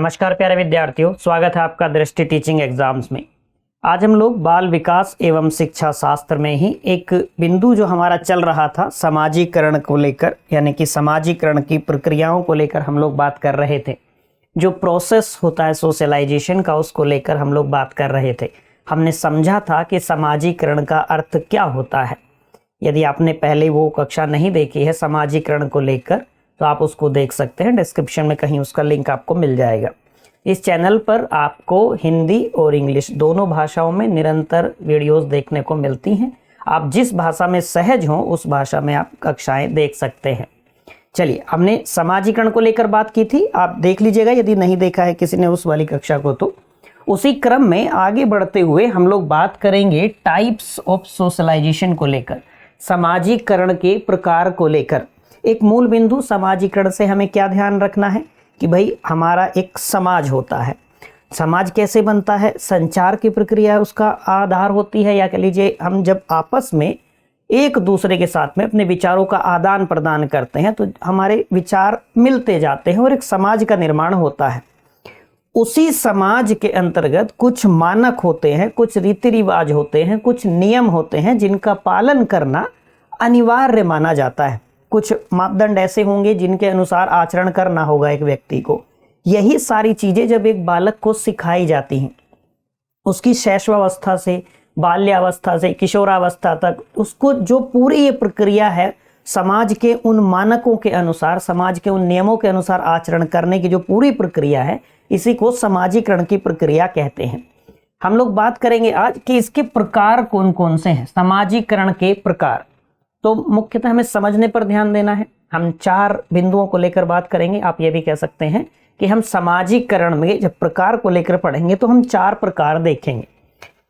नमस्कार प्यारे विद्यार्थियों, स्वागत है आपका दृष्टि टीचिंग एग्जाम्स में। आज हम लोग बाल विकास एवं शिक्षा शास्त्र में ही एक बिंदु जो हमारा चल रहा था समाजीकरण को लेकर, यानी कि समाजीकरण की प्रक्रियाओं को लेकर हम लोग बात कर रहे थे। जो प्रोसेस होता है सोशलाइजेशन का, उसको लेकर हम लोग बात कर रहे थे। हमने समझा था कि समाजीकरण का अर्थ क्या होता है। यदि आपने पहले वो कक्षा नहीं देखी है समाजीकरण को लेकर तो आप उसको देख सकते हैं, डिस्क्रिप्शन में कहीं उसका लिंक आपको मिल जाएगा। इस चैनल पर आपको हिंदी और इंग्लिश दोनों भाषाओं में निरंतर वीडियोस देखने को मिलती हैं। आप जिस भाषा में सहज हों उस भाषा में आप कक्षाएं देख सकते हैं। चलिए, हमने समाजीकरण को लेकर बात की थी, आप देख लीजिएगा यदि नहीं देखा है किसी ने उस वाली कक्षा को। तो उसी क्रम में आगे बढ़ते हुए हम लोग बात करेंगे टाइप्स ऑफ सोशलाइजेशन को लेकर, समाजीकरण के प्रकार को लेकर। एक मूल बिंदु समाजीकरण से हमें क्या ध्यान रखना है कि भाई हमारा एक समाज होता है। समाज कैसे बनता है? संचार की प्रक्रिया उसका आधार होती है, या कह लीजिए हम जब आपस में एक दूसरे के साथ में अपने विचारों का आदान प्रदान करते हैं तो हमारे विचार मिलते जाते हैं और एक समाज का निर्माण होता है। उसी समाज के अंतर्गत कुछ मानक होते हैं, कुछ रीति रिवाज होते हैं, कुछ नियम होते हैं जिनका पालन करना अनिवार्य माना जाता है। कुछ मापदंड ऐसे होंगे जिनके अनुसार आचरण करना होगा एक व्यक्ति को। यही सारी चीजें जब एक बालक को सिखाई जाती हैं, उसकी शैशवावस्था से बाल्यावस्था से किशोरावस्था तक, उसको जो पूरी ये प्रक्रिया है समाज के उन मानकों के अनुसार, समाज के उन नियमों के अनुसार आचरण करने की जो पूरी प्रक्रिया है, इसी को समाजीकरण की प्रक्रिया कहते हैं। हम लोग बात करेंगे आज कि इसके प्रकार कौन कौन से हैं, समाजीकरण के प्रकार। तो मुख्यतः हमें समझने पर ध्यान देना है। हम 4 बिंदुओं को लेकर बात करेंगे। आप ये भी कह सकते हैं कि हम समाजीकरण में जब प्रकार को लेकर पढ़ेंगे तो हम 4 प्रकार देखेंगे,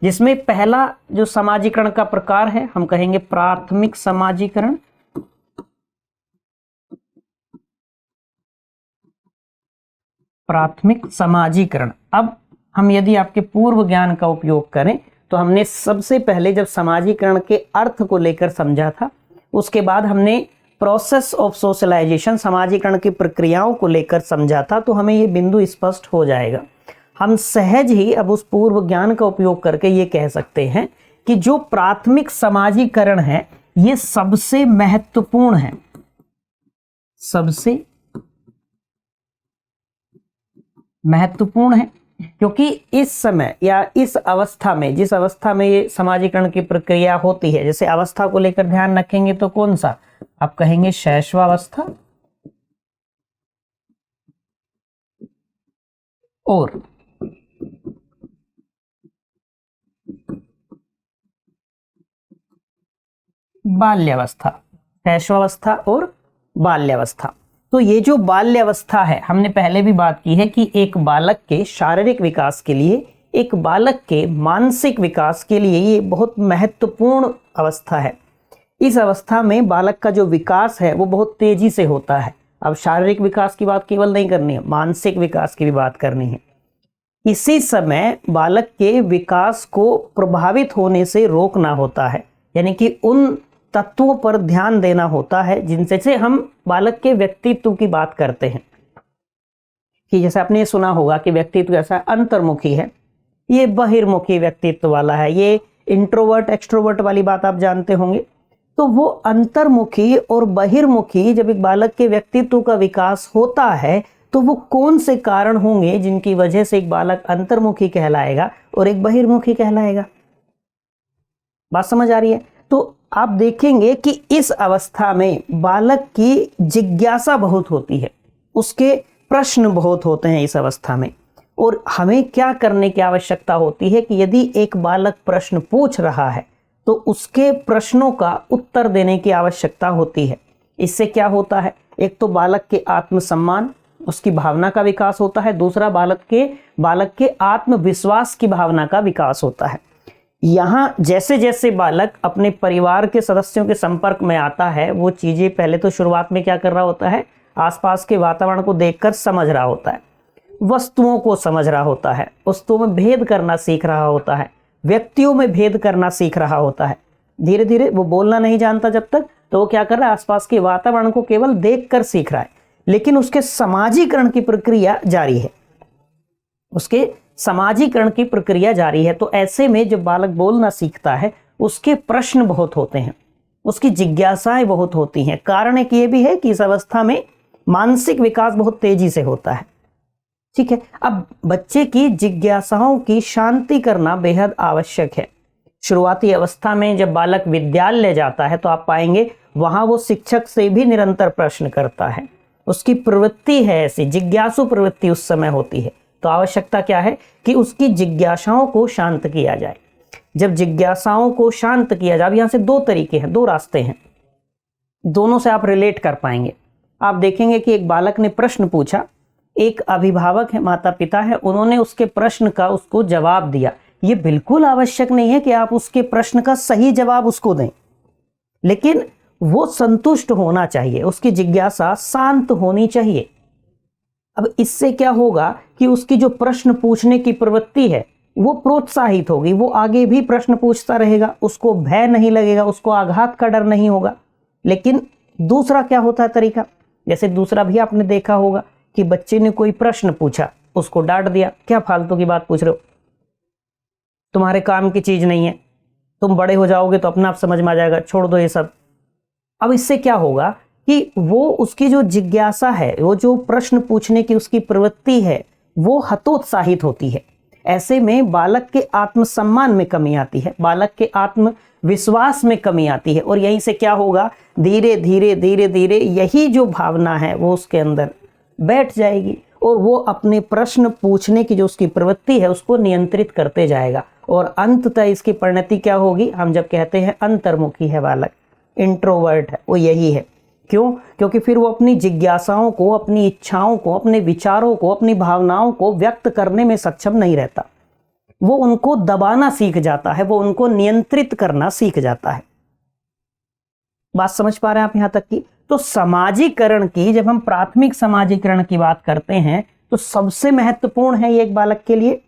जिसमें पहला जो समाजीकरण का प्रकार है हम कहेंगे प्राथमिक समाजीकरण। प्राथमिक समाजीकरण। अब हम यदि आपके पूर्व ज्ञान का उपयोग करें तो हमने सबसे पहले जब समाजीकरण के अर्थ को लेकर समझा था, उसके बाद हमने प्रोसेस ऑफ सोशलाइजेशन, समाजीकरण की प्रक्रियाओं को लेकर समझा था, तो हमें ये बिंदु स्पष्ट हो जाएगा। हम सहज ही अब उस पूर्व ज्ञान का उपयोग करके ये कह सकते हैं कि जो प्राथमिक समाजीकरण है ये सबसे महत्वपूर्ण है, सबसे महत्वपूर्ण है, क्योंकि इस समय या इस अवस्था में, जिस अवस्था में ये समाजीकरण की प्रक्रिया होती है, जैसे अवस्था को लेकर ध्यान रखेंगे तो कौन सा आप कहेंगे? शैशवावस्था और बाल्यावस्था। शैशवावस्था और बाल्यावस्था। तो ये जो बाल्यावस्था है, हमने पहले भी बात की है कि एक बालक के शारीरिक विकास के लिए, एक बालक के मानसिक विकास के लिए ये बहुत महत्वपूर्ण अवस्था है। इस अवस्था में बालक का जो विकास है वो बहुत तेजी से होता है। अब शारीरिक विकास की बात केवल नहीं करनी है, मानसिक विकास की भी बात करनी है। इसी समय बालक के विकास को प्रभावित होने से रोकना होता है, यानी कि उन तत्वों पर ध्यान देना होता है जिनसे से हम बालक के व्यक्तित्व की बात करते हैं। कि जैसे आपने सुना होगा कि व्यक्तित्व ऐसा अंतर्मुखी है, ये बहिर्मुखी व्यक्तित्व वाला है, ये इंट्रोवर्ट एक्सट्रोवर्ट वाली बात आप जानते होंगे। तो वो अंतर्मुखी और बहिर्मुखी जब एक बालक के व्यक्तित्व का विकास होता है तो वो कौन से कारण होंगे जिनकी वजह से एक बालक अंतर्मुखी कहलाएगा और एक बहिर्मुखी कहलाएगा? बात समझ आ रही है? तो आप देखेंगे कि इस अवस्था में बालक की जिज्ञासा बहुत होती है, उसके प्रश्न बहुत होते हैं इस अवस्था में। और हमें क्या करने की आवश्यकता होती है कि यदि एक बालक प्रश्न पूछ रहा है तो उसके प्रश्नों का उत्तर देने की आवश्यकता होती है। इससे क्या होता है? एक तो बालक के आत्मसम्मान, उसकी भावना का विकास होता है। दूसरा बालक के आत्मविश्वास की भावना का विकास होता है। यहाँ जैसे जैसे बालक अपने परिवार के सदस्यों के संपर्क में आता है, वो चीजें पहले तो शुरुआत में क्या कर रहा होता है? आसपास के वातावरण को देखकर समझ रहा होता है, वस्तुओं को समझ रहा होता है, वस्तुओं में भेद करना सीख रहा होता है, व्यक्तियों में भेद करना सीख रहा होता है। धीरे धीरे वो बोलना नहीं जानता जब तक, तो वो क्या कर रहा है? आसपास के वातावरण को केवल देखकर सीख रहा है। लेकिन उसके समाजीकरण की प्रक्रिया जारी है। उसके समाजीकरण की प्रक्रिया जारी है। तो ऐसे में जब बालक बोलना सीखता है, उसके प्रश्न बहुत होते हैं, उसकी जिज्ञासाएं बहुत होती हैं। कारण एक ये भी है कि इस अवस्था में मानसिक विकास बहुत तेजी से होता है। ठीक है, अब बच्चे की जिज्ञासाओं की शांति करना बेहद आवश्यक है। शुरुआती अवस्था में जब बालक विद्यालय जाता है तो आप पाएंगे वहां वो शिक्षक से भी निरंतर प्रश्न करता है। उसकी प्रवृत्ति है ऐसी, जिज्ञासु प्रवृत्ति उस समय होती है। तो आवश्यकता क्या है कि उसकी जिज्ञासाओं को शांत किया जाए। जब जिज्ञासाओं को शांत किया जाए, यहां से दो तरीके हैं, दो रास्ते हैं, दोनों से आप रिलेट कर पाएंगे। आप देखेंगे कि एक बालक ने प्रश्न पूछा, एक अभिभावक है, माता पिता है, उन्होंने उसके प्रश्न का उसको जवाब दिया। ये बिल्कुल आवश्यक नहीं है कि आप उसके प्रश्न का सही जवाब उसको दें, लेकिन वो संतुष्ट होना चाहिए, उसकी जिज्ञासा शांत होनी चाहिए। अब इससे क्या होगा कि उसकी जो प्रश्न पूछने की प्रवृत्ति है वो प्रोत्साहित होगी, वो आगे भी प्रश्न पूछता रहेगा, उसको भय नहीं लगेगा, उसको आघात का डर नहीं होगा। लेकिन दूसरा क्या होता है तरीका, जैसे दूसरा भी आपने देखा होगा कि बच्चे ने कोई प्रश्न पूछा, उसको डांट दिया, क्या फालतू की बात पूछ रहे हो, तुम्हारे काम की चीज नहीं है, तुम बड़े हो जाओगे तो अपना आप समझ में आ जाएगा, छोड़ दो ये सब। अब इससे क्या होगा कि वो उसकी जो जिज्ञासा है, वो जो प्रश्न पूछने की उसकी प्रवृत्ति है, वो हतोत्साहित होती है। ऐसे में बालक के आत्मसम्मान में कमी आती है, बालक के आत्मविश्वास में कमी आती है, और यहीं से क्या होगा, धीरे धीरे धीरे धीरे यही जो भावना है वो उसके अंदर बैठ जाएगी और वो अपने प्रश्न पूछने की जो उसकी प्रवृत्ति है उसको नियंत्रित करते जाएगा। और अंततः इसकी परिणति क्या होगी, हम जब कहते हैं अंतर्मुखी है बालक, इंट्रोवर्ट है, वो यही है। क्यों? क्योंकि फिर वो अपनी जिज्ञासाओं को, अपनी इच्छाओं को, अपने विचारों को, अपनी भावनाओं को व्यक्त करने में सक्षम नहीं रहता। वो उनको दबाना सीख जाता है, वो उनको नियंत्रित करना सीख जाता है। बात समझ पा रहे हैं आप यहां तक की? तो समाजीकरण की, जब हम प्राथमिक समाजीकरण की बात करते हैं तो सबसे महत्वपूर्ण है ये एक बालक के लिए,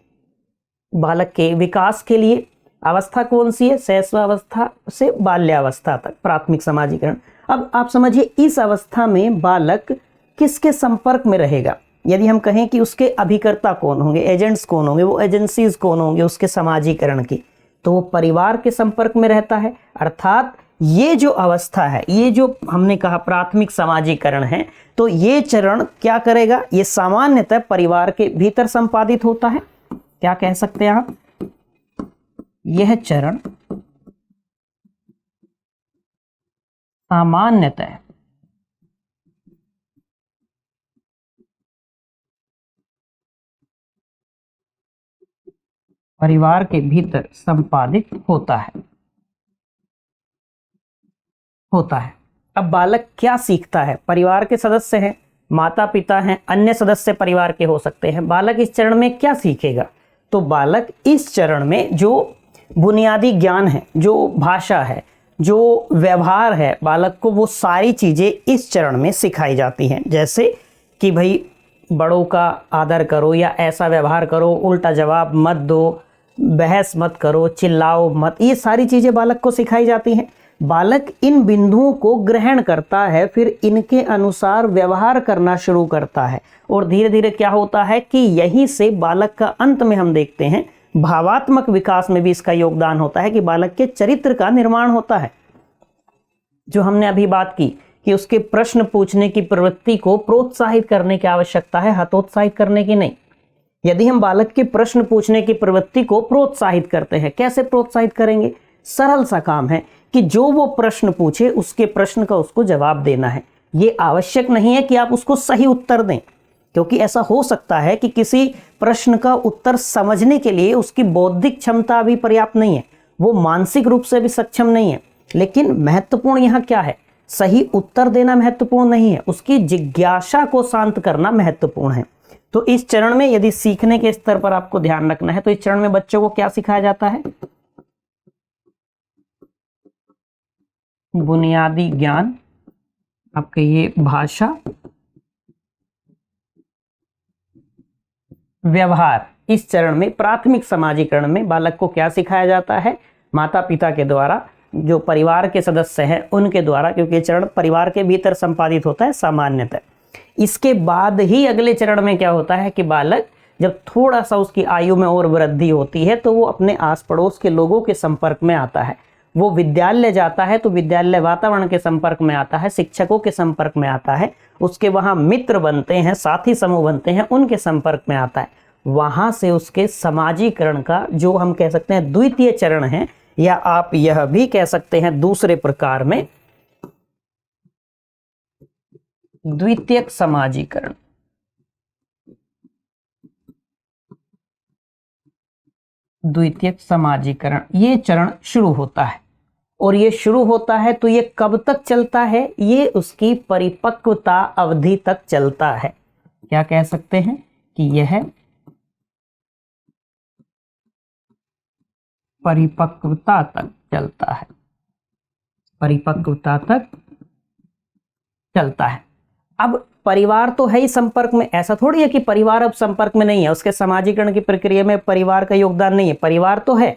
बालक के विकास के लिए अवस्था कौन सी है, शैशवावस्था से बाल्यावस्था तक प्राथमिक समाजीकरण। अब आप समझिए, इस अवस्था में बालक किसके संपर्क में रहेगा? यदि हम कहें कि उसके अभिकर्ता कौन होंगे, एजेंट्स कौन होंगे, वो एजेंसीज कौन होंगे उसके समाजीकरण की, तो वो परिवार के संपर्क में रहता है। अर्थात ये जो अवस्था है, ये जो हमने कहा प्राथमिक समाजीकरण है, तो ये चरण क्या करेगा, ये सामान्यतः परिवार के भीतर संपादित होता है। क्या कह सकते हैं आप, यह चरण सामान्यतः परिवार के भीतर संपादित होता है। अब बालक क्या सीखता है? परिवार के सदस्य हैं, माता पिता हैं, अन्य सदस्य परिवार के हो सकते हैं। बालक इस चरण में क्या सीखेगा? तो बालक इस चरण में जो बुनियादी ज्ञान है, जो भाषा है, जो व्यवहार है, बालक को वो सारी चीजें इस चरण में सिखाई जाती हैं। जैसे कि भाई बड़ों का आदर करो, या ऐसा व्यवहार करो, उल्टा जवाब मत दो, बहस मत करो, चिल्लाओ मत, ये सारी चीजें बालक को सिखाई जाती हैं। बालक इन बिंदुओं को ग्रहण करता है, फिर इनके अनुसार व्यवहार करना शुरू करता है, और धीरे धीरे क्या होता है कि यहीं से बालक का अंत में हम देखते हैं भावात्मक विकास में भी इसका योगदान होता है कि बालक के चरित्र का निर्माण होता है। जो हमने अभी बात की कि उसके प्रश्न पूछने की प्रवृत्ति को प्रोत्साहित करने की आवश्यकता है, हतोत्साहित करने की नहीं। यदि हम बालक के प्रश्न पूछने की प्रवृत्ति को प्रोत्साहित करते हैं, कैसे प्रोत्साहित करेंगे? सरल सा काम है कि जो वो प्रश्न पूछे उसके प्रश्न का उसको जवाब देना है। ये आवश्यक नहीं है कि आप उसको सही उत्तर दें, क्योंकि ऐसा हो सकता है कि किसी प्रश्न का उत्तर समझने के लिए उसकी बौद्धिक क्षमता भी पर्याप्त नहीं है, वो मानसिक रूप से भी सक्षम नहीं है। लेकिन महत्वपूर्ण यहाँ क्या है? सही उत्तर देना महत्वपूर्ण नहीं है, उसकी जिज्ञासा को शांत करना महत्वपूर्ण है। तो इस चरण में यदि सीखने के स्तर पर आपको ध्यान रखना है, तो इस चरण में बच्चों को क्या सिखाया जाता है? बुनियादी ज्ञान, आपके ये भाषा, व्यवहार। इस चरण में प्राथमिक समाजीकरण में बालक को क्या सिखाया जाता है? माता पिता के द्वारा, जो परिवार के सदस्य हैं उनके द्वारा, क्योंकि चरण परिवार के भीतर संपादित होता है सामान्यतः। इसके बाद ही अगले चरण में क्या होता है कि बालक जब थोड़ा सा उसकी आयु में और वृद्धि होती है तो वो अपने आस पड़ोस के लोगों के संपर्क में आता है। वो विद्यालय जाता है तो विद्यालय वातावरण के संपर्क में आता है, शिक्षकों के संपर्क में आता है, उसके वहाँ मित्र बनते हैं, साथी समूह बनते हैं, उनके संपर्क में आता है। वहाँ से उसके समाजीकरण का जो हम कह सकते हैं द्वितीय चरण है, या आप यह भी कह सकते हैं दूसरे प्रकार में द्वितीयक समाजीकरण। द्वितीयक समाजीकरण ये चरण शुरू होता है, और ये शुरू होता है तो ये कब तक चलता है? ये उसकी परिपक्वता अवधि तक चलता है। क्या कह सकते हैं कि यह परिपक्वता तक चलता है, परिपक्वता तक चलता है। अब परिवार तो है ही संपर्क में, ऐसा थोड़ी है कि परिवार अब संपर्क में नहीं है, उसके समाजीकरण की प्रक्रिया में परिवार का योगदान नहीं है, परिवार तो है,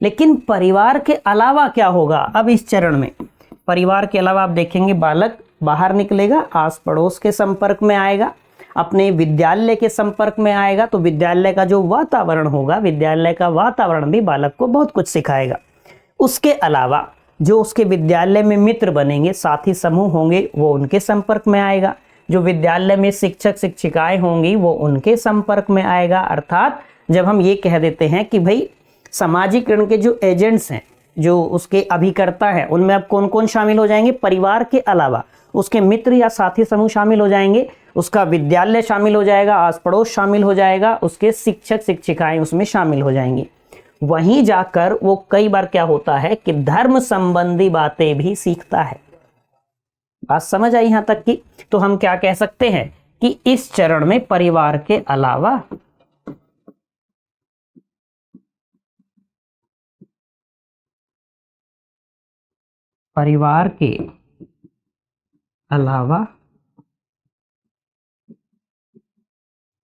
लेकिन परिवार के अलावा क्या होगा? अब इस चरण में परिवार के अलावा आप देखेंगे बालक बाहर निकलेगा, आस पड़ोस के संपर्क में आएगा, अपने विद्यालय के संपर्क में आएगा, तो विद्यालय का जो वातावरण होगा, विद्यालय का वातावरण भी बालक को बहुत कुछ सिखाएगा। उसके अलावा जो उसके विद्यालय में मित्र बनेंगे, साथी समूह होंगे, वो उनके संपर्क में आएगा। जो विद्यालय में शिक्षक शिक्षिकाएं होंगी वो उनके संपर्क में आएगा। अर्थात जब हम ये कह देते हैं कि भाई समाजीकरण के जो एजेंट्स हैं, जो उसके अभिकर्ता हैं, उनमें अब कौन कौन शामिल हो जाएंगे? परिवार के अलावा उसके मित्र या साथी समूह शामिल हो जाएंगे, उसका विद्यालय शामिल हो जाएगा, आस पड़ोस शामिल हो जाएगा, उसके शिक्षक शिक्षिकाएं उसमें शामिल हो जाएंगी। वहीं जाकर वो कई बार क्या होता है कि धर्म संबंधी बातें भी सीखता है। बात समझ आई यहां तक की? तो हम क्या कह सकते हैं कि इस चरण में परिवार के अलावा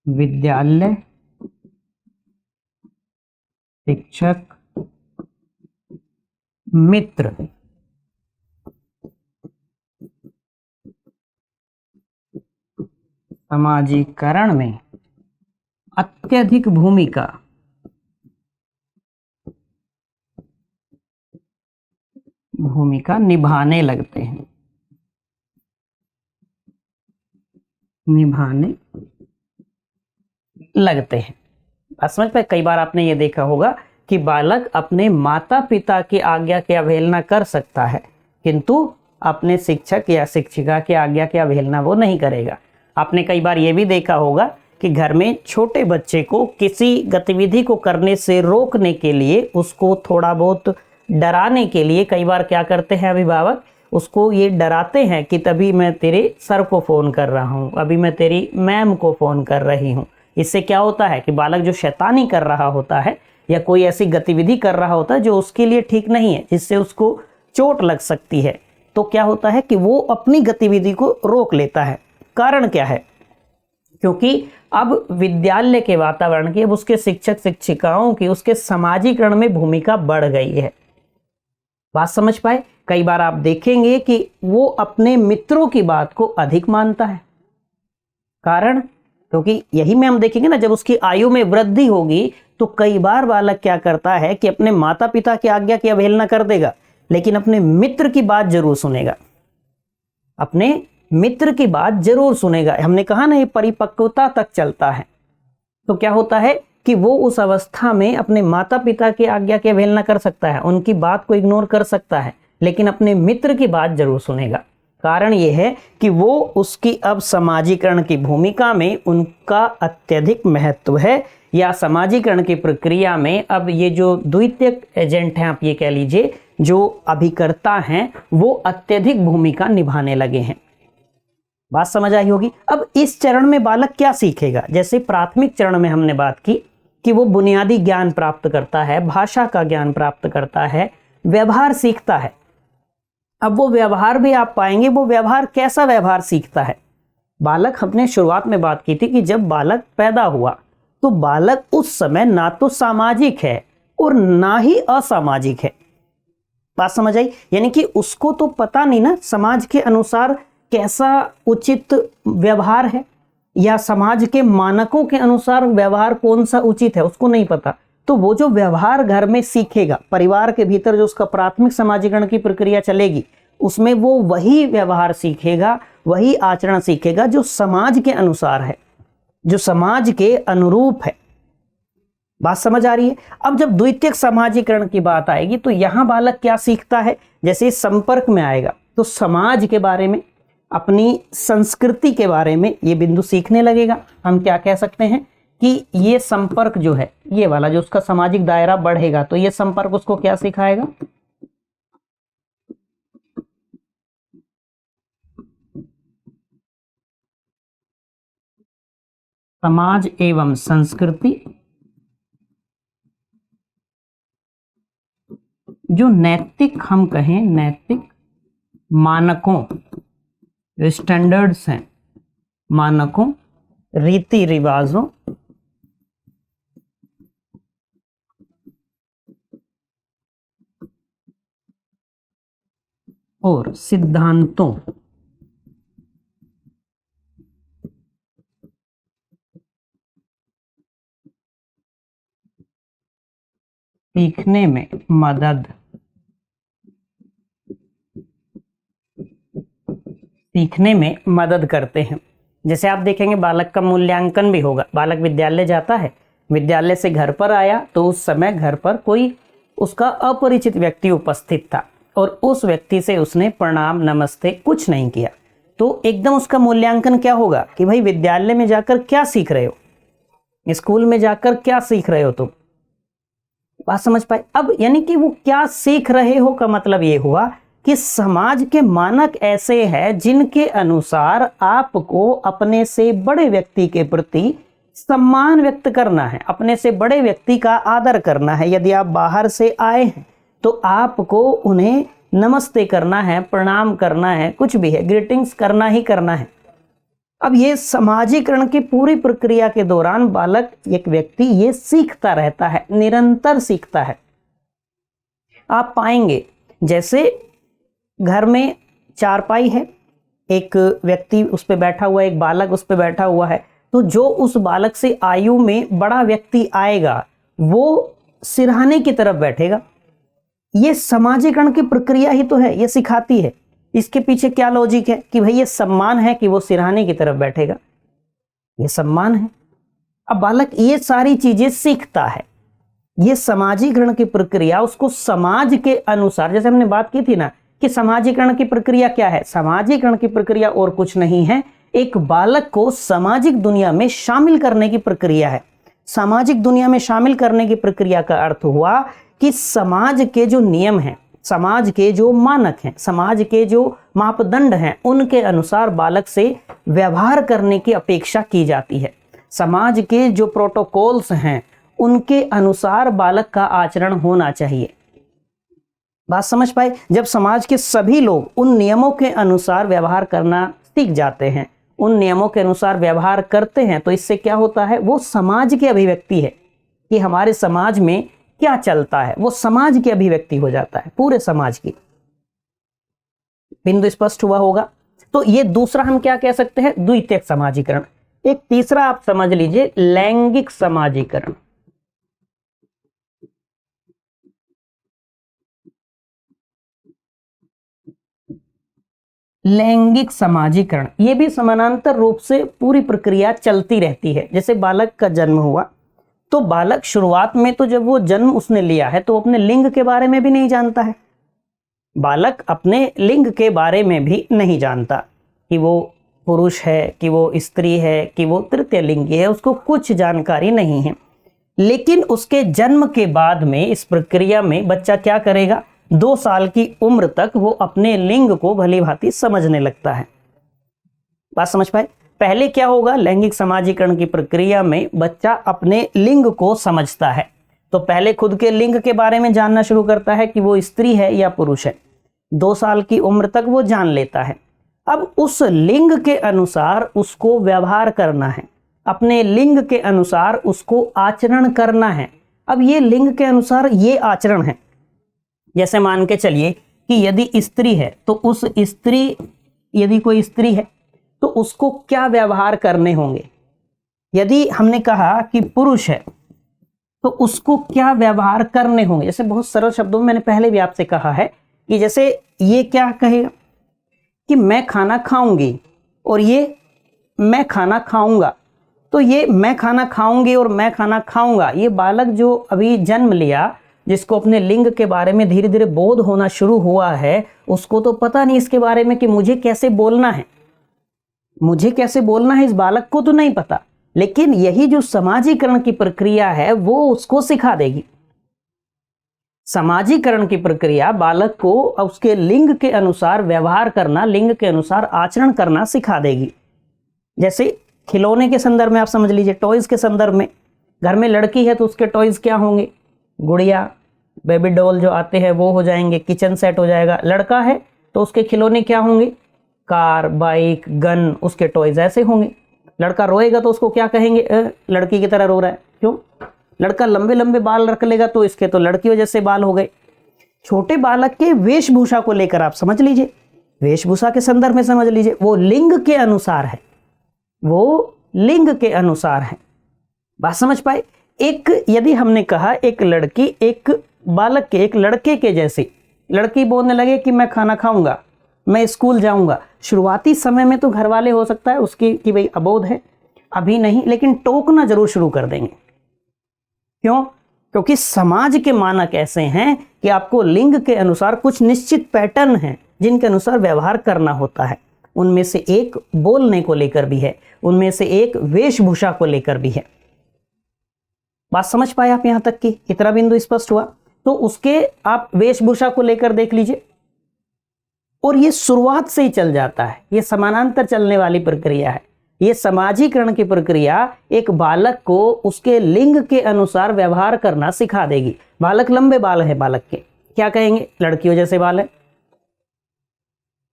विद्यालय, शिक्षक, मित्र, समाजीकरण में अत्यधिक भूमिका निभाने लगते हैं, बात समझ पाए? कई बार आपने ये देखा होगा कि बालक अपने माता पिता की आज्ञा की अवहेलना कर सकता है, किंतु अपने शिक्षक या शिक्षिका की आज्ञा की अवहेलना वो नहीं करेगा। आपने कई बार ये भी देखा होगा कि घर में छोटे बच्चे को किसी गतिविधि को करने से रोकने के लिए, उसको थोड़ा बहुत डराने के लिए कई बार क्या करते हैं अभिभावक? उसको ये डराते हैं कि तभी मैं तेरे सर को फ़ोन कर रहा हूँ, अभी मैं तेरी मैम को फ़ोन कर रही हूँ। इससे क्या होता है कि बालक जो शैतानी कर रहा होता है या कोई ऐसी गतिविधि कर रहा होता है जो उसके लिए ठीक नहीं है, जिससे उसको चोट लग सकती है, तो क्या होता है कि वो अपनी गतिविधि को रोक लेता है। कारण क्या है? क्योंकि अब विद्यालय के वातावरण की, अब उसके शिक्षक शिक्षिकाओं की, उसके समाजीकरण में भूमिका बढ़ गई है। बात समझ पाए? कई बार आप देखेंगे कि वो अपने मित्रों की बात को अधिक मानता है। कारण, क्योंकि यही में हम देखेंगे ना, जब उसकी आयु में वृद्धि होगी तो कई बार बालक क्या करता है कि अपने माता पिता की आज्ञा की अवहेलना कर देगा, लेकिन अपने मित्र की बात जरूर सुनेगा, अपने मित्र की बात जरूर सुनेगा। हमने कहा ना, ये परिपक्वता तक चलता है। तो क्या होता है कि वो उस अवस्था में अपने माता पिता की आज्ञा की अवहेलना कर सकता है, उनकी बात को इग्नोर कर सकता है, लेकिन अपने मित्र की बात जरूर सुनेगा। कारण ये है कि वो उसकी अब समाजीकरण की भूमिका में उनका अत्यधिक महत्व है, या समाजीकरण की प्रक्रिया में अब ये जो द्वितीयक एजेंट हैं, आप ये कह लीजिए, जो अभिकर्ता हैं, वो अत्यधिक भूमिका निभाने लगे हैं। बात समझ आई होगी? अब इस चरण में बालक क्या सीखेगा? जैसे प्राथमिक चरण में हमने बात की कि वो बुनियादी ज्ञान प्राप्त करता है, भाषा का ज्ञान प्राप्त करता है, व्यवहार सीखता है। अब वो व्यवहार भी आप पाएंगे, वो व्यवहार कैसा व्यवहार सीखता है? बालक, हमने शुरुआत में बात की थी कि जब बालक पैदा हुआ तो बालक उस समय ना तो सामाजिक है और ना ही असामाजिक है। बात समझ आई? यानी कि उसको तो पता नहीं ना समाज के अनुसार कैसा उचित व्यवहार है, या समाज के मानकों के अनुसार व्यवहार कौन सा उचित है उसको नहीं पता, तो वो जो व्यवहार घर में सीखेगा, परिवार के भीतर जो उसका प्राथमिक समाजीकरण की प्रक्रिया चलेगी, उसमें वो वही व्यवहार सीखेगा, वही आचरण सीखेगा जो समाज के अनुसार है, जो समाज के अनुरूप है। बात समझ आ रही है? अब जब द्वितीयक समाजीकरण की बात आएगी तो यहां बालक क्या सीखता है? जैसे संपर्क में आएगा तो समाज के बारे में, अपनी संस्कृति के बारे में ये बिंदु सीखने लगेगा। हम क्या कह सकते हैं कि ये संपर्क जो है, ये वाला जो उसका सामाजिक दायरा बढ़ेगा, तो ये संपर्क उसको क्या सिखाएगा? समाज एवं संस्कृति, जो नैतिक, हम कहें नैतिक मानकों, स्टैंडर्ड्स हैं, मानकों, रीति रिवाजों और सिद्धांतों सीखने में मदद करते हैं। जैसे आप देखेंगे बालक का मूल्यांकन भी होगा। बालक विद्यालय जाता है, विद्यालय से घर पर आया तो उस समय घर पर कोई उसका अपरिचित व्यक्ति उपस्थित था और उस व्यक्ति से उसने प्रणाम नमस्ते कुछ नहीं किया, तो एकदम उसका मूल्यांकन क्या होगा कि भाई विद्यालय में जाकर क्या सीख रहे हो, स्कूल में जाकर क्या सीख रहे हो तुम। बात समझ पाए? अब यानी कि वो क्या सीख रहे हो का मतलब ये हुआ कि समाज के मानक ऐसे हैं जिनके अनुसार आपको अपने से बड़े व्यक्ति के प्रति सम्मान व्यक्त करना है, अपने से बड़े व्यक्ति का आदर करना है। यदि आप बाहर से आए हैं तो आपको उन्हें नमस्ते करना है, प्रणाम करना है, कुछ भी है, ग्रीटिंग्स करना ही करना है। अब ये समाजीकरण की पूरी प्रक्रिया के दौरान बालक, एक व्यक्ति ये सीखता रहता है, निरंतर सीखता है। आप पाएंगे जैसे घर में चारपाई है, एक व्यक्ति उस पर बैठा हुआ है, एक बालक उस पर बैठा हुआ है, तो जो उस बालक से आयु में बड़ा व्यक्ति आएगा वो सिरहाने की तरफ बैठेगा। ये समाजीकरण की प्रक्रिया ही तो है, ये सिखाती है। इसके पीछे क्या लॉजिक है कि भाई ये सम्मान है कि वो सिरहाने की तरफ बैठेगा, ये सम्मान है। अब बालक ये सारी चीजें सीखता है, ये समाजीकरण की प्रक्रिया उसको समाज के अनुसार, जैसे हमने बात की थी ना कि समाजीकरण की प्रक्रिया क्या है, समाजीकरण की प्रक्रिया और कुछ नहीं है, एक बालक को सामाजिक दुनिया में शामिल करने की प्रक्रिया है। सामाजिक दुनिया में शामिल करने की प्रक्रिया का अर्थ हुआ कि समाज के जो नियम हैं, समाज के जो मानक हैं, समाज के जो मापदंड हैं, उनके अनुसार बालक से व्यवहार करने की अपेक्षा की जाती है। समाज के जो प्रोटोकॉल्स हैं उनके अनुसार बालक का आचरण होना चाहिए। बात समझ पाए? जब समाज के सभी लोग उन नियमों के अनुसार व्यवहार करना सीख जाते हैं, उन नियमों के अनुसार व्यवहार करते हैं, तो इससे क्या होता है, वो समाज की अभिव्यक्ति है कि हमारे समाज में क्या चलता है, वो समाज की अभिव्यक्ति हो जाता है, पूरे समाज की। बिंदु स्पष्ट हुआ होगा। तो ये दूसरा हम क्या कह सकते हैं, द्वितीयक समाजीकरण। एक तीसरा आप समझ लीजिए, लैंगिक समाजीकरण। लैंगिक समाजीकरण ये भी समानांतर रूप से पूरी प्रक्रिया चलती रहती है। जैसे बालक का जन्म हुआ तो बालक शुरुआत में तो जब वो जन्म उसने लिया है तो अपने लिंग के बारे में भी नहीं जानता है। बालक अपने लिंग के बारे में भी नहीं जानता कि वो पुरुष है, कि वो स्त्री है, कि वो तृतीय लिंगी है, उसको कुछ जानकारी नहीं है। लेकिन उसके जन्म के बाद में इस प्रक्रिया में बच्चा क्या करेगा, 2 साल की उम्र तक वो अपने लिंग को भली भांति समझने लगता है। बात समझ पाए? पहले क्या होगा, लैंगिक समाजीकरण की प्रक्रिया में बच्चा अपने लिंग को समझता है, तो पहले खुद के लिंग के बारे में जानना शुरू करता है कि वो स्त्री है या पुरुष है। 2 साल की उम्र तक वो जान लेता है। अब उस लिंग के अनुसार उसको व्यवहार करना है, अपने लिंग के अनुसार उसको आचरण करना है। अब ये लिंग के अनुसार ये आचरण है। जैसे मान के चलिए कि यदि स्त्री है तो उस स्त्री, यदि कोई स्त्री है तो उसको क्या व्यवहार करने होंगे। यदि हमने कहा कि पुरुष है तो उसको क्या व्यवहार करने होंगे। जैसे बहुत सरल शब्दों में मैंने पहले भी आपसे कहा है कि जैसे ये क्या कहेगा कि मैं खाना खाऊंगी और ये मैं खाना खाऊंगा। तो ये मैं खाना खाऊंगी और मैं खाना खाऊंगा, ये बालक जो अभी जन्म लिया, जिसको अपने लिंग के बारे में धीरे धीरे बोध होना शुरू हुआ है, उसको तो पता नहीं इसके बारे में कि मुझे कैसे बोलना है, मुझे कैसे बोलना है, इस बालक को तो नहीं पता। लेकिन यही जो समाजीकरण की प्रक्रिया है वो उसको सिखा देगी। समाजीकरण की प्रक्रिया बालक को उसके लिंग के अनुसार व्यवहार करना, लिंग के अनुसार आचरण करना सिखा देगी। जैसे खिलौने के संदर्भ में आप समझ लीजिए, टॉयज के संदर्भ में, घर में लड़की है तो उसके टॉयज क्या होंगे, गुड़िया, बेबी डॉल जो आते हैं वो हो जाएंगे, किचन सेट हो जाएगा। लड़का है तो उसके खिलौने क्या होंगे, कार, बाइक, गन, उसके टॉयज ऐसे होंगे। लड़का रोएगा तो उसको क्या कहेंगे, लड़की की तरह रो रहा है। क्यों? लड़का लंबे लंबे बाल रख लेगा तो इसके तो लड़की वजह से बाल हो गए। छोटे बालक के वेशभूषा को लेकर आप समझ लीजिए, वेशभूषा के संदर्भ में समझ लीजिए, वो लिंग के अनुसार है, वो लिंग के अनुसार है। बात समझ पाए? एक यदि हमने कहा एक लड़की एक बालक के, एक लड़के के जैसे, लड़की बोलने लगे कि मैं खाना खाऊंगा, मैं स्कूल जाऊंगा। शुरुआती समय में तो घर वाले हो सकता है उसकी कि भाई अबोध है, अभी नहीं, लेकिन टोकना जरूर शुरू कर देंगे। क्यों? क्योंकि समाज के मानक ऐसे हैं कि आपको लिंग के अनुसार कुछ निश्चित पैटर्न हैं जिनके अनुसार व्यवहार करना होता है। उनमें से एक बोलने को लेकर भी है, उनमें से एक वेशभूषा को लेकर भी है। बात समझ पाए आप यहां तक कि इतना बिंदु स्पष्ट हुआ? तो उसके आप वेशभूषा को लेकर देख लीजिए, और ये शुरुआत से ही चल जाता है, ये समानांतर चलने वाली प्रक्रिया है। ये समाजीकरण की प्रक्रिया एक बालक को उसके लिंग के अनुसार व्यवहार करना सिखा देगी। बालक लंबे बाल है, बालक के क्या कहेंगे, लड़कियों जैसे बाल है।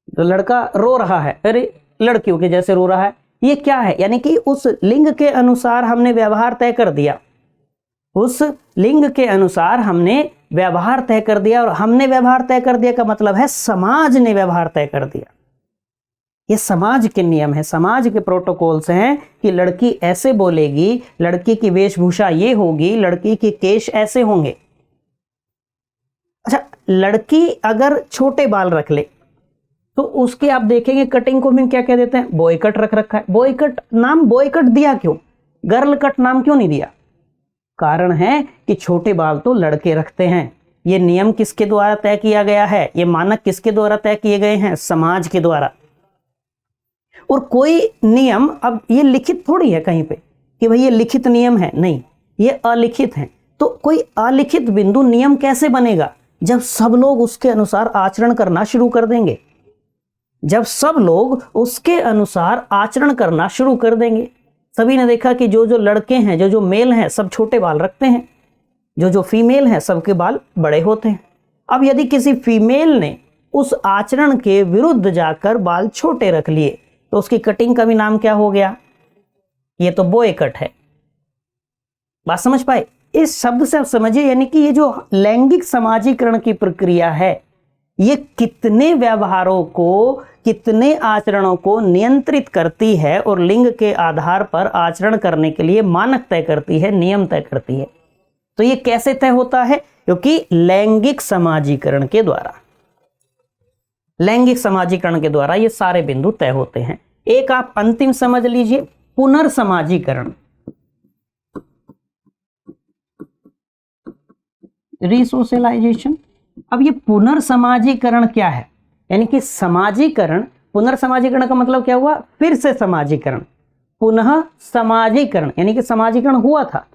तो लड़का रो रहा है, अरे लड़कियों के जैसे रो रहा है, ये क्या है, यानी कि उस लिंग के अनुसार हमने व्यवहार तय कर दिया, उस लिंग के अनुसार हमने व्यवहार तय कर दिया। और हमने व्यवहार तय कर दिया का मतलब है समाज ने व्यवहार तय कर दिया। ये समाज के नियम है, समाज के प्रोटोकॉल्स हैं कि लड़की ऐसे बोलेगी, लड़की की वेशभूषा ये होगी, लड़की के केश ऐसे होंगे। अच्छा, लड़की अगर छोटे बाल रख ले तो उसके आप देखेंगे कटिंग को भी क्या कह देते हैं, बॉय कट रख रखा है। बॉय कट नाम बॉय कट दिया क्यों, गर्ल कट नाम क्यों नहीं दिया? कारण है कि छोटे बाल तो लड़के रखते हैं। ये नियम किसके द्वारा तय किया गया है, ये मानक किसके द्वारा तय किए गए हैं, समाज के द्वारा। और कोई नियम अब ये लिखित थोड़ी है कहीं पे कि भाई ये लिखित नियम है, नहीं, ये अलिखित है। तो कोई अलिखित बिंदु नियम कैसे बनेगा, जब सब लोग उसके अनुसार आचरण करना शुरू कर देंगे, जब सब लोग उसके अनुसार आचरण करना शुरू कर देंगे। सभी ने देखा कि जो जो लड़के हैं, जो जो मेल हैं, सब छोटे बाल रखते हैं, जो जो फीमेल हैं सबके बाल बड़े होते हैं। अब यदि किसी फीमेल ने उस आचरण के विरुद्ध जाकर बाल छोटे रख लिए तो उसकी कटिंग का भी नाम क्या हो गया, ये तो बॉय कट है। बात समझ पाए? इस शब्द से आप समझिए, यानी कि ये जो लैंगिक समाजीकरण की प्रक्रिया है, ये कितने व्यवहारों को, कितने आचरणों को नियंत्रित करती है और लिंग के आधार पर आचरण करने के लिए मानक तय करती है, नियम तय करती है। तो ये कैसे तय होता है? क्योंकि लैंगिक समाजीकरण के द्वारा, लैंगिक समाजीकरण के द्वारा ये सारे बिंदु तय होते हैं। एक आप अंतिम समझ लीजिए, पुनर्समाजीकरण, रिसोशलाइजेशन। अब ये पुनर्समाजीकरण क्या है, यानी कि समाजीकरण, पुनर्समाजीकरण का मतलब क्या हुआ, फिर से समाजीकरण। पुनः समाजीकरण यानी कि समाजीकरण हुआ था,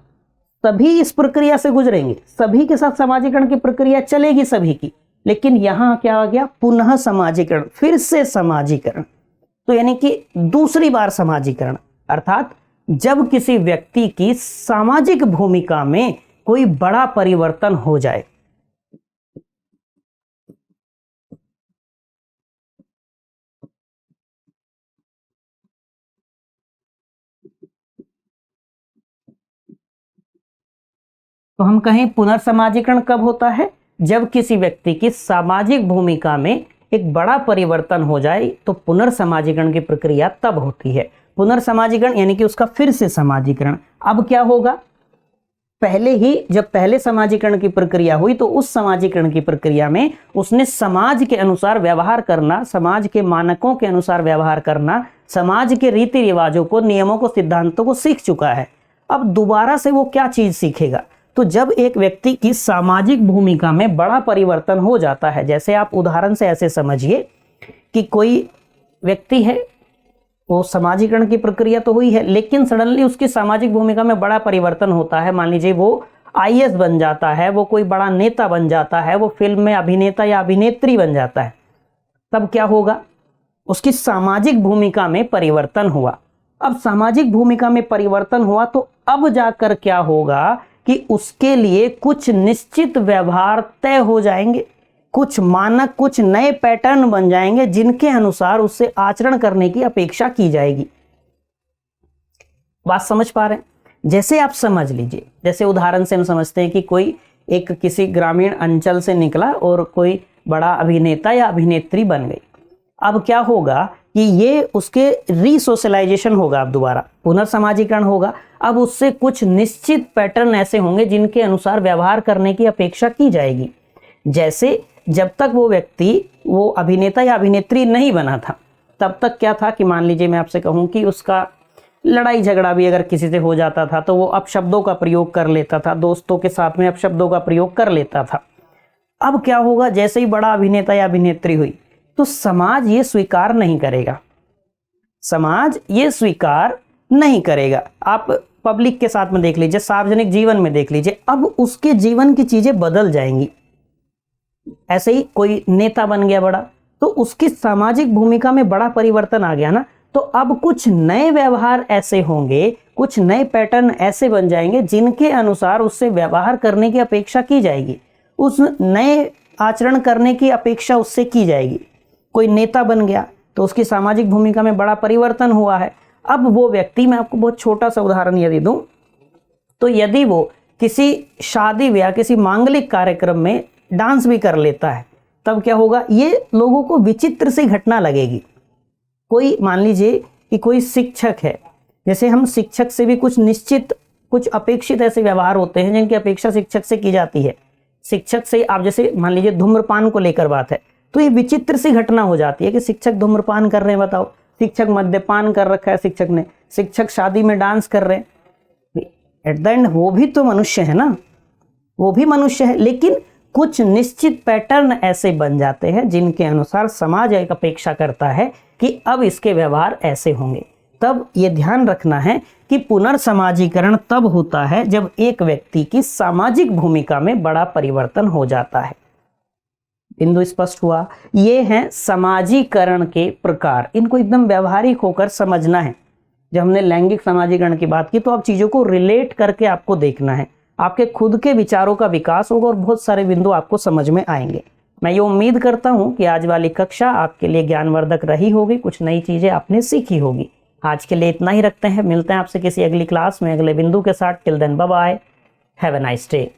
सभी इस प्रक्रिया से गुजरेंगे, सभी के साथ समाजीकरण की प्रक्रिया चलेगी सभी की, लेकिन यहां क्या आ गया, पुनः समाजीकरण, फिर से समाजीकरण। तो यानी कि दूसरी बार समाजीकरण, अर्थात जब किसी व्यक्ति की सामाजिक भूमिका में कोई बड़ा परिवर्तन हो जाए। तो हम कहें पुनर्समाजीकरण कब होता है, जब किसी व्यक्ति की सामाजिक भूमिका में एक बड़ा परिवर्तन हो जाए तो पुनर्समाजीकरण की प्रक्रिया तब होती है। पुनर्समाजीकरण यानी कि उसका फिर से समाजीकरण। अब क्या होगा, पहले ही जब पहले समाजीकरण की प्रक्रिया हुई तो उस समाजीकरण की प्रक्रिया में उसने समाज के अनुसार व्यवहार करना, समाज के मानकों के अनुसार व्यवहार करना, समाज के रीति रिवाजों को, नियमों को, सिद्धांतों को सीख चुका है। अब दोबारा से वो क्या चीज सीखेगा? तो जब एक व्यक्ति की सामाजिक भूमिका में बड़ा परिवर्तन हो जाता है, जैसे आप उदाहरण से ऐसे समझिए कि कोई व्यक्ति है, वो समाजीकरण की प्रक्रिया तो हुई है, लेकिन सडनली उसकी सामाजिक भूमिका में बड़ा परिवर्तन होता है। मान लीजिए वो आईएएस बन जाता है, वो कोई बड़ा नेता बन जाता है, वो फिल्म में अभिनेता या अभिनेत्री बन जाता है। तब क्या होगा, उसकी सामाजिक भूमिका में परिवर्तन हुआ। अब सामाजिक भूमिका में परिवर्तन हुआ तो अब जाकर क्या होगा कि उसके लिए कुछ निश्चित व्यवहार तय हो जाएंगे, कुछ मानक, कुछ नए पैटर्न बन जाएंगे जिनके अनुसार उससे आचरण करने की अपेक्षा की जाएगी। बात समझ पा रहे हैं? जैसे आप समझ लीजिए, जैसे उदाहरण से हम समझते हैं कि कोई एक किसी ग्रामीण अंचल से निकला और कोई बड़ा अभिनेता या अभिनेत्री बन गई। अब क्या होगा कि ये उसके रीसोशलाइजेशन होगा, अब दोबारा पुनर्समाजीकरण होगा। अब उससे कुछ निश्चित पैटर्न ऐसे होंगे जिनके अनुसार व्यवहार करने की अपेक्षा की जाएगी। जैसे जब तक वो व्यक्ति वो अभिनेता या अभिनेत्री नहीं बना था, तब तक क्या था कि मान लीजिए मैं आपसे कहूं कि उसका लड़ाई झगड़ा भी अगर किसी से हो जाता था तो वो अपशब्दों का प्रयोग कर लेता था, दोस्तों के साथ में अपशब्दों का प्रयोग कर लेता था। अब क्या होगा, जैसे ही बड़ा अभिनेता या अभिनेत्री हुई तो समाज ये स्वीकार नहीं करेगा, समाज ये स्वीकार नहीं करेगा। आप पब्लिक के साथ में देख लीजिए, सार्वजनिक जीवन में देख लीजिए, अब उसके जीवन की चीजें बदल जाएंगी। ऐसे ही कोई नेता बन गया बड़ा, तो उसकी सामाजिक भूमिका में बड़ा परिवर्तन आ गया ना, तो अब कुछ नए व्यवहार ऐसे होंगे, कुछ नए पैटर्न ऐसे बन जाएंगे जिनके अनुसार उससे व्यवहार करने की अपेक्षा की जाएगी, उस नए आचरण करने की अपेक्षा उससे की जाएगी। कोई नेता बन गया तो उसकी सामाजिक भूमिका में बड़ा परिवर्तन हुआ है। अब वो व्यक्ति, मैं आपको बहुत छोटा सा उदाहरण यदि दूं, तो यदि वो किसी शादी या किसी मांगलिक कार्यक्रम में डांस भी कर लेता है, तब क्या होगा, ये लोगों को विचित्र सी घटना लगेगी। कोई मान लीजिए कि कोई शिक्षक है, जैसे हम शिक्षक से भी कुछ निश्चित, कुछ अपेक्षित ऐसे व्यवहार होते हैं जिनकी अपेक्षा शिक्षक से की जाती है। शिक्षक से आप जैसे मान लीजिए धूम्रपान को लेकर बात है, तो ये विचित्र सी घटना हो जाती है कि शिक्षक धूम्रपान कर रहे हैं, बताओ, शिक्षक मद्यपान कर रखा है शिक्षक ने, शिक्षक शादी में डांस कर रहे हैं। एट द एंड वो भी तो मनुष्य है ना, वो भी मनुष्य है, लेकिन कुछ निश्चित पैटर्न ऐसे बन जाते हैं जिनके अनुसार समाज एक अपेक्षा करता है कि अब इसके व्यवहार ऐसे होंगे। तब ये ध्यान रखना है कि पुनर्समाजीकरण तब होता है जब एक व्यक्ति की सामाजिक भूमिका में बड़ा परिवर्तन हो जाता है। बिंदु स्पष्ट हुआ? ये हैं समाजीकरण के प्रकार, इनको एकदम व्यवहारिक होकर समझना है। जब हमने लैंगिक समाजीकरण की बात की तो अब चीजों को रिलेट करके आपको देखना है, आपके खुद के विचारों का विकास होगा और बहुत सारे बिंदु आपको समझ में आएंगे। मैं ये उम्मीद करता हूं कि आज वाली कक्षा आपके लिए ज्ञानवर्धक रही होगी, कुछ नई चीजें आपने सीखी होगी। आज के लिए इतना ही रखते हैं, मिलते हैं आपसे किसी अगली क्लास में अगले बिंदु के साथ। Till then bye bye, have a nice day.